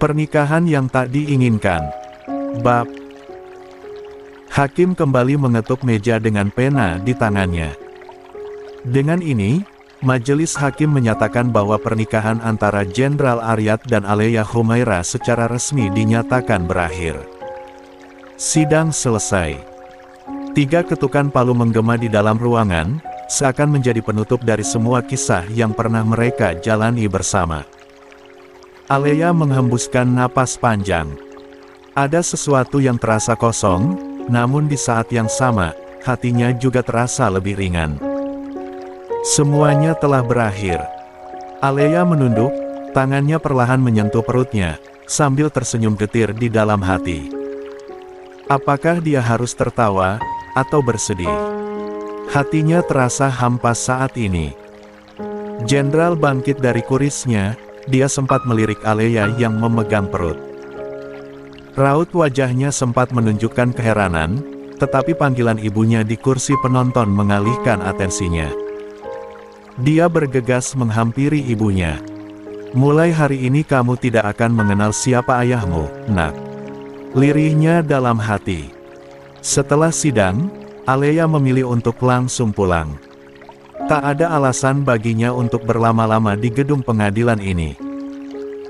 Pernikahan yang tak diinginkan. Bab. Hakim kembali mengetuk meja dengan pena di tangannya. Dengan ini, majelis hakim menyatakan bahwa pernikahan antara Jenderal Aryat dan Aleya Humaira secara resmi dinyatakan berakhir. Sidang selesai. 3 ketukan palu menggema di dalam ruangan, seakan menjadi penutup dari semua kisah yang pernah mereka jalani bersama. Aleya menghembuskan napas panjang. Ada sesuatu yang terasa kosong, namun di saat yang sama, hatinya juga terasa lebih ringan. Semuanya telah berakhir. Aleya menunduk, tangannya perlahan menyentuh perutnya, sambil tersenyum getir di dalam hati. Apakah dia harus tertawa, atau bersedih? Hatinya terasa hampa saat ini. Jenderal bangkit dari kurisnya, dia sempat melirik Aleya yang memegang perut. Raut wajahnya sempat menunjukkan keheranan, tetapi panggilan ibunya di kursi penonton mengalihkan atensinya. Dia bergegas menghampiri ibunya. "Mulai hari ini kamu tidak akan mengenal siapa ayahmu, nak," lirihnya dalam hati. Setelah sidang, Aleya memilih untuk langsung pulang. Tak ada alasan baginya untuk berlama-lama di gedung pengadilan ini.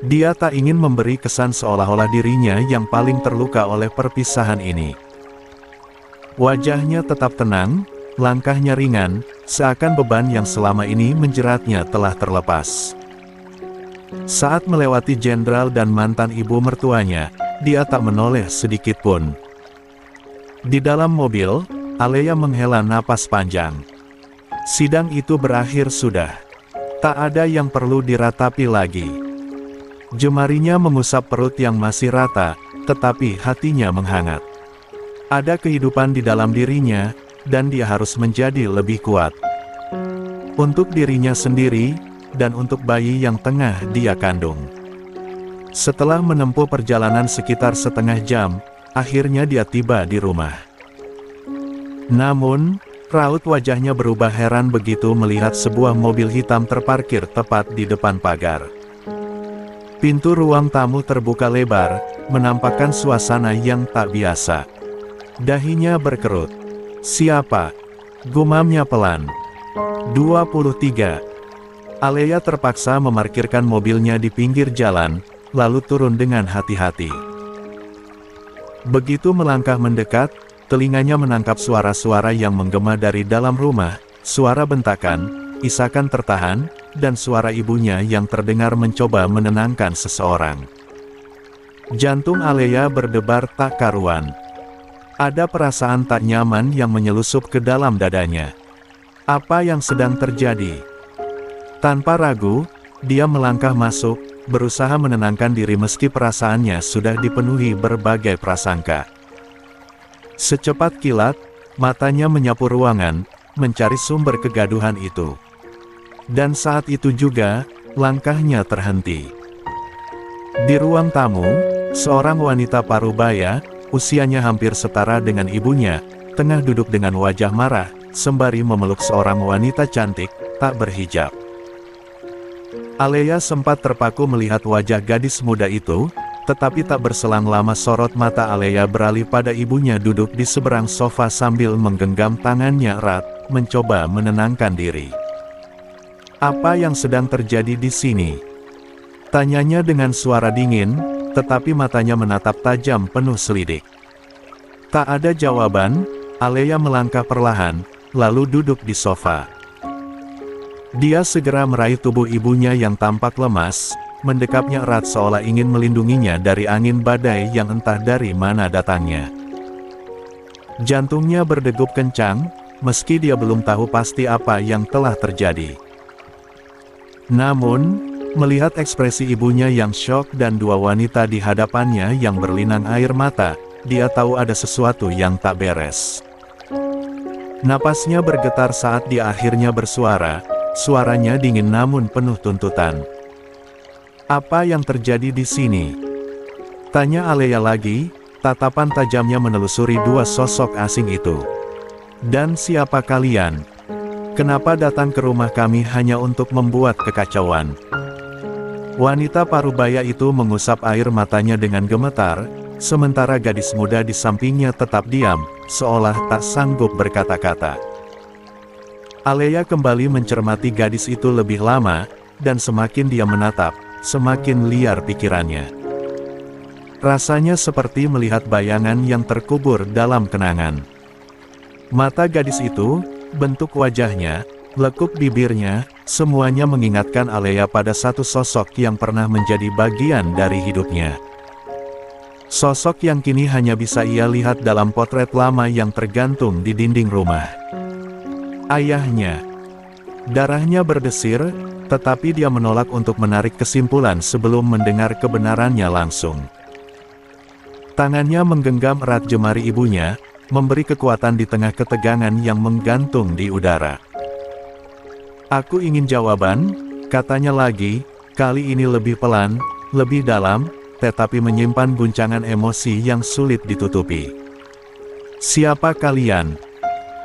Dia tak ingin memberi kesan seolah-olah dirinya yang paling terluka oleh perpisahan ini. Wajahnya tetap tenang, langkahnya ringan, seakan beban yang selama ini menjeratnya telah terlepas. Saat melewati jenderal dan mantan ibu mertuanya, dia tak menoleh sedikit pun. Di dalam mobil, Aleya menghela napas panjang. Sidang itu berakhir sudah. Tak ada yang perlu diratapi lagi. Jemarinya mengusap perut yang masih rata, tetapi hatinya menghangat. Ada kehidupan di dalam dirinya, dan dia harus menjadi lebih kuat. Untuk dirinya sendiri, dan untuk bayi yang tengah dia kandung. Setelah menempuh perjalanan sekitar setengah jam, akhirnya dia tiba di rumah. Namun, raut wajahnya berubah heran begitu melihat sebuah mobil hitam terparkir tepat di depan pagar. Pintu ruang tamu terbuka lebar, menampakkan suasana yang tak biasa. Dahinya berkerut. "Siapa?" gumamnya pelan. 23. Aleya terpaksa memarkirkan mobilnya di pinggir jalan, lalu turun dengan hati-hati. Begitu melangkah mendekat, telinganya menangkap suara-suara yang menggema dari dalam rumah, suara bentakan, isakan tertahan, dan suara ibunya yang terdengar mencoba menenangkan seseorang. Jantung Aleya berdebar tak karuan. Ada perasaan tak nyaman yang menyelusup ke dalam dadanya. Apa yang sedang terjadi? Tanpa ragu, dia melangkah masuk, berusaha menenangkan diri meski perasaannya sudah dipenuhi berbagai prasangka. Secepat kilat, matanya menyapu ruangan, mencari sumber kegaduhan itu. Dan saat itu juga, langkahnya terhenti. Di ruang tamu, seorang wanita parubaya, usianya hampir setara dengan ibunya, tengah duduk dengan wajah marah, sembari memeluk seorang wanita cantik, tak berhijab. Aleya sempat terpaku melihat wajah gadis muda itu, tetapi tak berselang lama sorot mata Aleya beralih pada ibunya duduk di seberang sofa sambil menggenggam tangannya erat, mencoba menenangkan diri. "Apa yang sedang terjadi di sini?" tanyanya dengan suara dingin, tetapi matanya menatap tajam penuh selidik. Tak ada jawaban, Aleya melangkah perlahan, lalu duduk di sofa. Dia segera meraih tubuh ibunya yang tampak lemas, mendekapnya erat seolah ingin melindunginya dari angin badai yang entah dari mana datangnya. Jantungnya berdegup kencang, meski dia belum tahu pasti apa yang telah terjadi. Namun, melihat ekspresi ibunya yang syok dan dua wanita di hadapannya yang berlinang air mata, dia tahu ada sesuatu yang tak beres. Napasnya bergetar saat dia akhirnya bersuara, suaranya dingin namun penuh tuntutan. "Apa yang terjadi di sini?" tanya Aleya lagi, tatapan tajamnya menelusuri dua sosok asing itu. "Dan siapa kalian? Kenapa datang ke rumah kami hanya untuk membuat kekacauan?" Wanita parubaya itu mengusap air matanya dengan gemetar, sementara gadis muda di sampingnya tetap diam, seolah tak sanggup berkata-kata. Alea kembali mencermati gadis itu lebih lama, dan semakin dia menatap, semakin liar pikirannya. Rasanya seperti melihat bayangan yang terkubur dalam kenangan. Mata gadis itu, bentuk wajahnya, lekuk bibirnya, semuanya mengingatkan Alea pada satu sosok yang pernah menjadi bagian dari hidupnya. Sosok yang kini hanya bisa ia lihat dalam potret lama yang tergantung di dinding rumah. Ayahnya. Darahnya berdesir, tetapi dia menolak untuk menarik kesimpulan sebelum mendengar kebenarannya langsung. Tangannya menggenggam erat jemari ibunya, memberi kekuatan di tengah ketegangan yang menggantung di udara. "Aku ingin jawaban," katanya lagi, kali ini lebih pelan, lebih dalam, tetapi menyimpan guncangan emosi yang sulit ditutupi. "Siapa kalian?"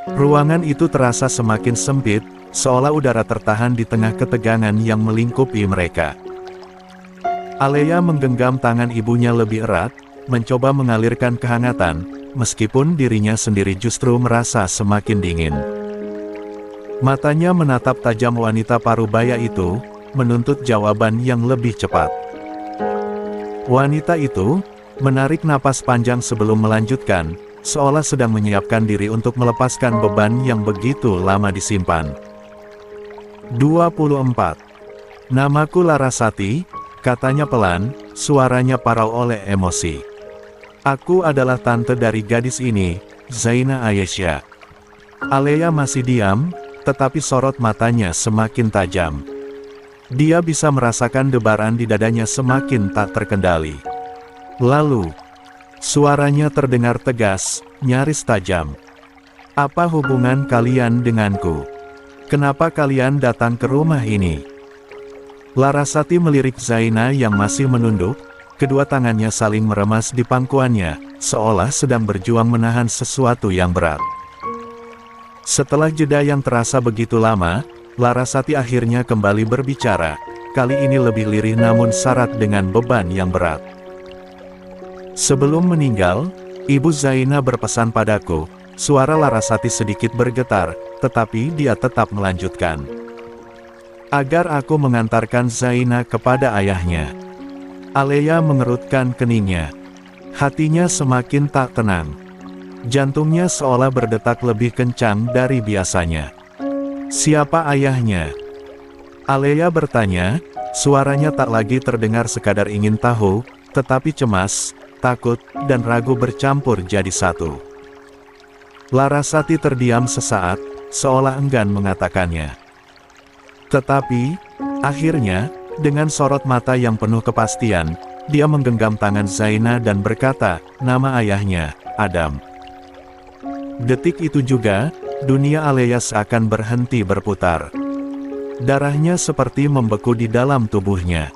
Ruangan itu terasa semakin sempit, seolah udara tertahan di tengah ketegangan yang melingkupi mereka. Alea menggenggam tangan ibunya lebih erat, mencoba mengalirkan kehangatan, meskipun dirinya sendiri justru merasa semakin dingin. Matanya menatap tajam wanita parubaya itu, menuntut jawaban yang lebih cepat. Wanita itu menarik napas panjang sebelum melanjutkan, seolah sedang menyiapkan diri untuk melepaskan beban yang begitu lama disimpan. 24. "Namaku Larasati," katanya pelan, suaranya parau oleh emosi. "Aku adalah tante dari gadis ini, Zaina Ayesha." Alea masih diam, tetapi sorot matanya semakin tajam. Dia bisa merasakan debaran di dadanya semakin tak terkendali. Lalu, suaranya terdengar tegas, nyaris tajam. "Apa hubungan kalian denganku? Kenapa kalian datang ke rumah ini?" Larasati melirik Zaina yang masih menunduk, kedua tangannya saling meremas di pangkuannya, seolah sedang berjuang menahan sesuatu yang berat. Setelah jeda yang terasa begitu lama, Larasati akhirnya kembali berbicara, kali ini lebih lirih namun syarat dengan beban yang berat. "Sebelum meninggal, Ibu Zaina berpesan padaku," suara Larasati sedikit bergetar, tetapi dia tetap melanjutkan. "Agar aku mengantarkan Zaina kepada ayahnya." Alea mengerutkan keningnya. Hatinya semakin tak tenang. Jantungnya seolah berdetak lebih kencang dari biasanya. "Siapa ayahnya?" Alea bertanya, suaranya tak lagi terdengar sekadar ingin tahu, tetapi cemas, takut, dan ragu bercampur jadi satu. Larasati terdiam sesaat, seolah enggan mengatakannya. Tetapi, akhirnya, dengan sorot mata yang penuh kepastian, dia menggenggam tangan Zaina dan berkata, "Nama ayahnya, Adam." Detik itu juga, dunia Alea seakan berhenti berputar. Darahnya seperti membeku di dalam tubuhnya.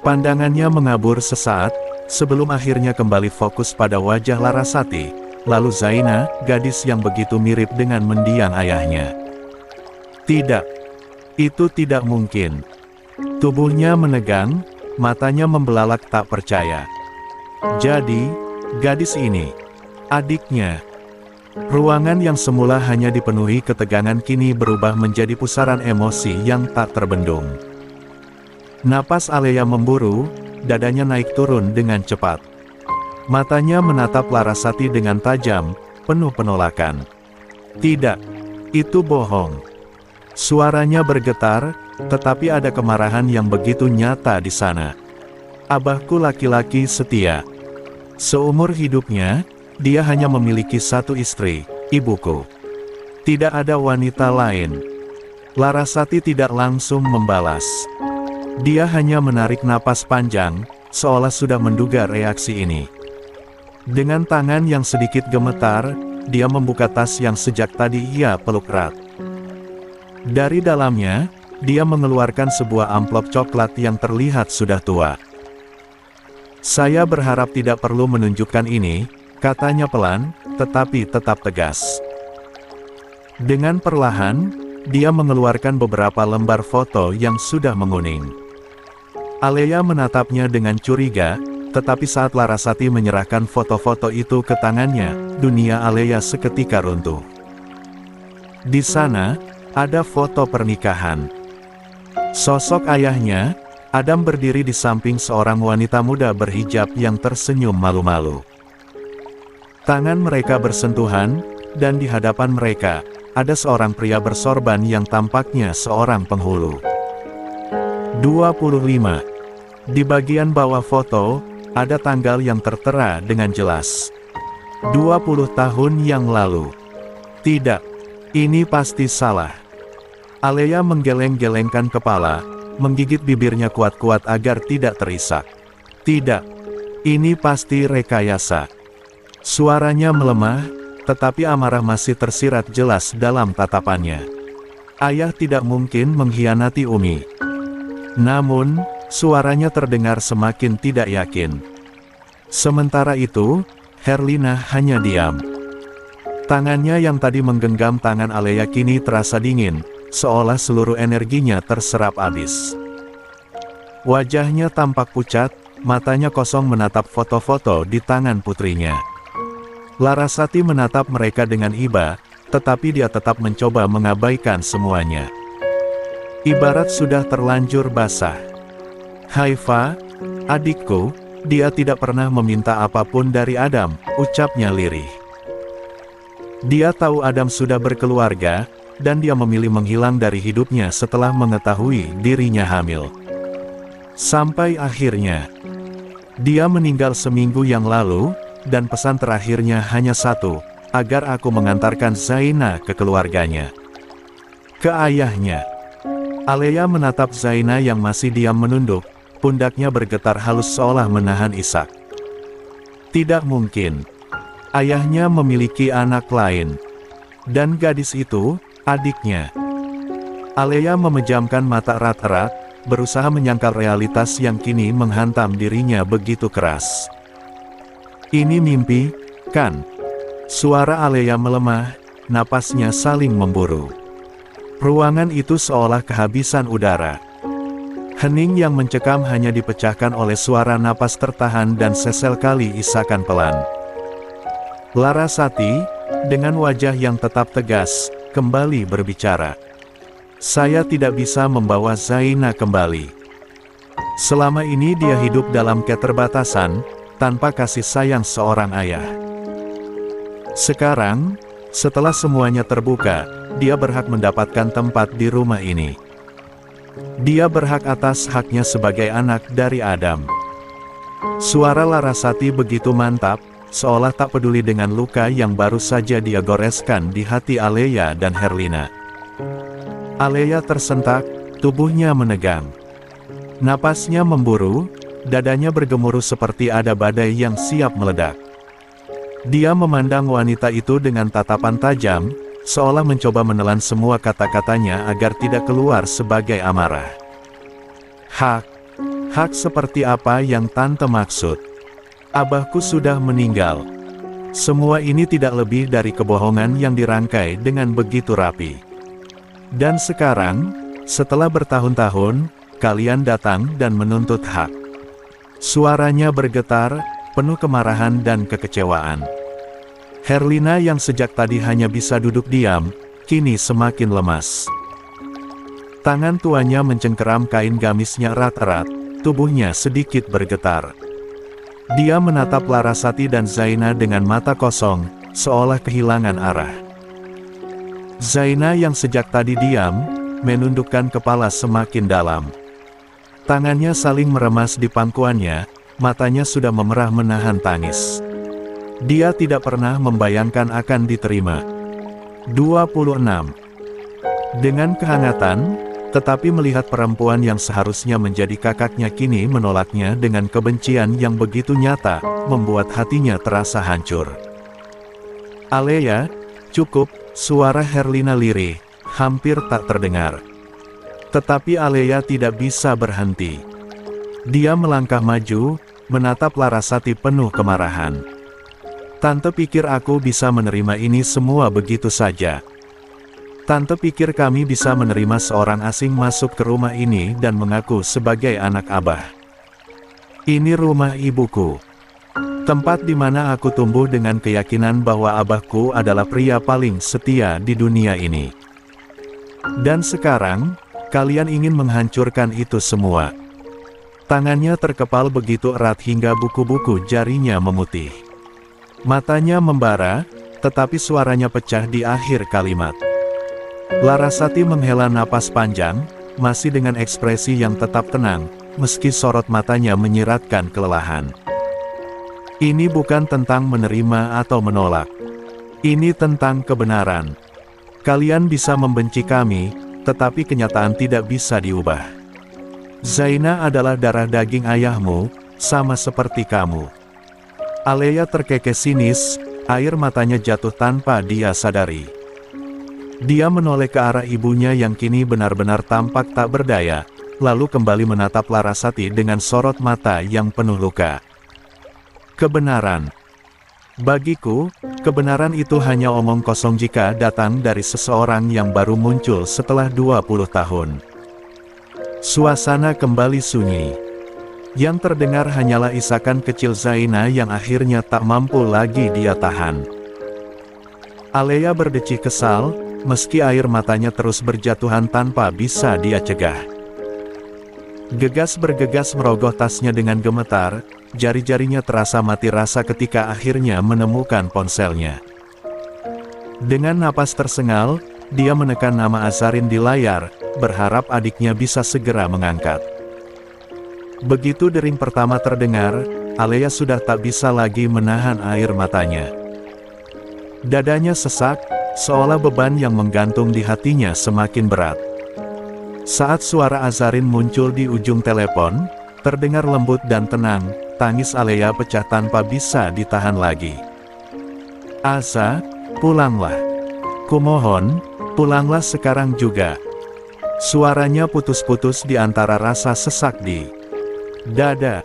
Pandangannya mengabur sesaat, sebelum akhirnya kembali fokus pada wajah Larasati, lalu Zaina, gadis yang begitu mirip dengan mendiang ayahnya. "Tidak. Itu tidak mungkin." Tubuhnya menegang, matanya membelalak tak percaya. "Jadi, gadis ini, adiknya." Ruangan yang semula hanya dipenuhi ketegangan kini berubah menjadi pusaran emosi yang tak terbendung. Napas Alea memburu, dadanya naik turun dengan cepat. Matanya menatap Larasati dengan tajam, penuh penolakan. "Tidak, itu bohong." Suaranya bergetar, tetapi ada kemarahan yang begitu nyata di sana. "Abahku laki-laki setia. Seumur hidupnya, dia hanya memiliki satu istri, ibuku. Tidak ada wanita lain." Larasati tidak langsung membalas. Dia hanya menarik napas panjang, seolah sudah menduga reaksi ini. Dengan tangan yang sedikit gemetar, dia membuka tas yang sejak tadi ia peluk erat. Dari dalamnya, dia mengeluarkan sebuah amplop coklat yang terlihat sudah tua. "Saya berharap tidak perlu menunjukkan ini," katanya pelan, tetapi tetap tegas. Dengan perlahan, dia mengeluarkan beberapa lembar foto yang sudah menguning. Alea menatapnya dengan curiga, tetapi saat Larasati menyerahkan foto-foto itu ke tangannya, dunia Alea seketika runtuh. Di sana, ada foto pernikahan. Sosok ayahnya, Adam berdiri di samping seorang wanita muda berhijab yang tersenyum malu-malu. Tangan mereka bersentuhan, dan di hadapan mereka, ada seorang pria bersorban yang tampaknya seorang penghulu. 25. Di bagian bawah foto, ada tanggal yang tertera dengan jelas. 20 tahun yang lalu. Tidak, ini pasti salah. Alea menggeleng-gelengkan kepala, menggigit bibirnya kuat-kuat agar tidak terisak. Tidak, ini pasti rekayasa. Suaranya melemah, tetapi amarah masih tersirat jelas dalam tatapannya. Ayah tidak mungkin mengkhianati Umi. Namun, suaranya terdengar semakin tidak yakin. Sementara itu, Herlina hanya diam. Tangannya yang tadi menggenggam tangan Alea kini terasa dingin, seolah seluruh energinya terserap habis. Wajahnya tampak pucat, matanya kosong menatap foto-foto di tangan putrinya. Larasati menatap mereka dengan iba, tetapi dia tetap mencoba mengabaikan semuanya. Ibarat sudah terlanjur basah. Haifa, adikku, dia tidak pernah meminta apapun dari Adam, ucapnya lirih. Dia tahu Adam sudah berkeluarga, dan dia memilih menghilang dari hidupnya setelah mengetahui dirinya hamil. Sampai akhirnya, dia meninggal seminggu yang lalu, dan pesan terakhirnya hanya satu, agar aku mengantarkan Zaina ke keluarganya. Ke ayahnya. Alea menatap Zaina yang masih diam menunduk, pundaknya bergetar halus seolah menahan isak. Tidak mungkin. Ayahnya memiliki anak lain. Dan gadis itu, adiknya. Alea memejamkan mata erat-erat, berusaha menyangkal realitas yang kini menghantam dirinya begitu keras. Ini mimpi, kan? Suara Alea melemah, napasnya saling memburu. Ruangan itu seolah kehabisan udara. Hening yang mencekam hanya dipecahkan oleh suara napas tertahan dan sesekali isakan pelan. Larasati, dengan wajah yang tetap tegas, kembali berbicara. Saya tidak bisa membawa Zaina kembali. Selama ini dia hidup dalam keterbatasan, tanpa kasih sayang seorang ayah. Sekarang, setelah semuanya terbuka, dia berhak mendapatkan tempat di rumah ini. Dia berhak atas haknya sebagai anak dari Adam. Suara Larasati begitu mantap, seolah tak peduli dengan luka yang baru saja dia goreskan di hati Alea dan Herlina. Alea tersentak, tubuhnya menegang. Napasnya memburu, dadanya bergemuruh seperti ada badai yang siap meledak. Dia memandang wanita itu dengan tatapan tajam, seolah mencoba menelan semua kata-katanya agar tidak keluar sebagai amarah. Hak seperti apa yang tante maksud? Abahku sudah meninggal. Semua ini tidak lebih dari kebohongan yang dirangkai dengan begitu rapi. Dan sekarang, setelah bertahun-tahun, kalian datang dan menuntut hak. Suaranya bergetar, penuh kemarahan dan kekecewaan. Herlina yang sejak tadi hanya bisa duduk diam, kini semakin lemas. Tangan tuanya mencengkeram kain gamisnya erat-erat, tubuhnya sedikit bergetar. Dia menatap Larasati dan Zaina dengan mata kosong, seolah kehilangan arah. Zaina yang sejak tadi diam, menundukkan kepala semakin dalam. Tangannya saling meremas di pangkuannya, matanya sudah memerah menahan tangis. Dia tidak pernah membayangkan akan diterima. 26. Dengan kehangatan, tetapi melihat perempuan yang seharusnya menjadi kakaknya kini menolaknya dengan kebencian yang begitu nyata, membuat hatinya terasa hancur. Alea, cukup, suara Herlina lirih, hampir tak terdengar. Tetapi Alea tidak bisa berhenti. Dia melangkah maju, menatap Larasati penuh kemarahan. Tante pikir aku bisa menerima ini semua begitu saja. Tante pikir kami bisa menerima seorang asing masuk ke rumah ini dan mengaku sebagai anak Abah. Ini rumah ibuku. Tempat di mana aku tumbuh dengan keyakinan bahwa abahku adalah pria paling setia di dunia ini. Dan sekarang, kalian ingin menghancurkan itu semua. Tangannya terkepal begitu erat hingga buku-buku jarinya memutih. Matanya membara, tetapi suaranya pecah di akhir kalimat. Larasati menghela napas panjang, masih dengan ekspresi yang tetap tenang, meski sorot matanya menyiratkan kelelahan. Ini bukan tentang menerima atau menolak. Ini tentang kebenaran. Kalian bisa membenci kami, tetapi kenyataan tidak bisa diubah. Zaina adalah darah daging ayahmu, sama seperti kamu. Alea terkekeh sinis, air matanya jatuh tanpa dia sadari. Dia menoleh ke arah ibunya yang kini benar-benar tampak tak berdaya, lalu kembali menatap Larasati dengan sorot mata yang penuh luka. Kebenaran. Bagiku, kebenaran itu hanya omong kosong jika datang dari seseorang yang baru muncul setelah 20 tahun. Suasana kembali sunyi. Yang terdengar hanyalah isakan kecil Zaina yang akhirnya tak mampu lagi dia tahan. Alea berdecih kesal, meski air matanya terus berjatuhan tanpa bisa dia cegah. Gegas merogoh tasnya dengan gemetar, jari-jarinya terasa mati rasa ketika akhirnya menemukan ponselnya. Dengan napas tersengal, dia menekan nama Azarin di layar, berharap adiknya bisa segera mengangkat. Begitu dering pertama terdengar, Alea sudah tak bisa lagi menahan air matanya. Dadanya sesak, seolah beban yang menggantung di hatinya semakin berat. Saat suara Azarin muncul di ujung telepon, terdengar lembut dan tenang, tangis Alea pecah tanpa bisa ditahan lagi. "Aza, pulanglah. Kumohon, pulanglah sekarang juga." Suaranya putus-putus di antara rasa sesak di dada.